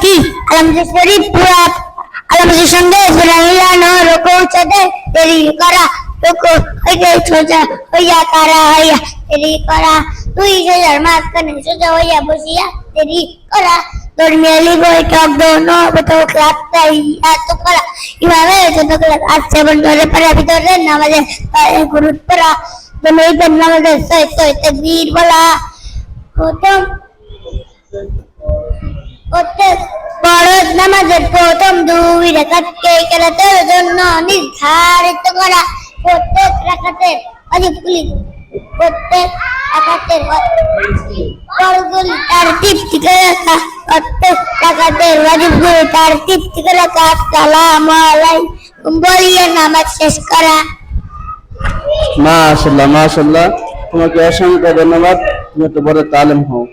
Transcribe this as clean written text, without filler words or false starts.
কি আলহামদুলিল্লাহ শরীফ পুরা আলহামদুলিল্লাহ সঙ্গে সুরা মিলানো রুকু ছেড়ে দেরি করা রুকু হইতে সোজা হইয়া কারা হইয়া দেরি করা দুই সোজার মাঝখানে সোজা হইয়া বসিয়া দেরি করা ধর্মীয় বৈঠক দোনো বৈঠক রাস্তায় এত করা ইমামের জন্য আসছে বন্ধুরে পড়া ভিতরে নামাজে গুরুত্ব পড়া দমের নামাজের সহিত তাকবীর বলা প্রথম ফরজ নামাজের প্রথম দুই রাকাতকে কেরাতের জন্য নির্ধারিত করা প্রত্যেক রাকাতের ওয়াজিবগুলি তারতিব থেকে রাখা প্রত্যেক রাকাতের ওয়াজিবগুলি তারতিব থেকে রাখা আসসালামু আলাইকুম বলিয়ে নামাজ শেষ করা। মাশাআল্লাহ মাশাআল্লাহ, তোমাকে অসংখ্য ধন্যবাদ, তুমি একটা বড় তালিম হও।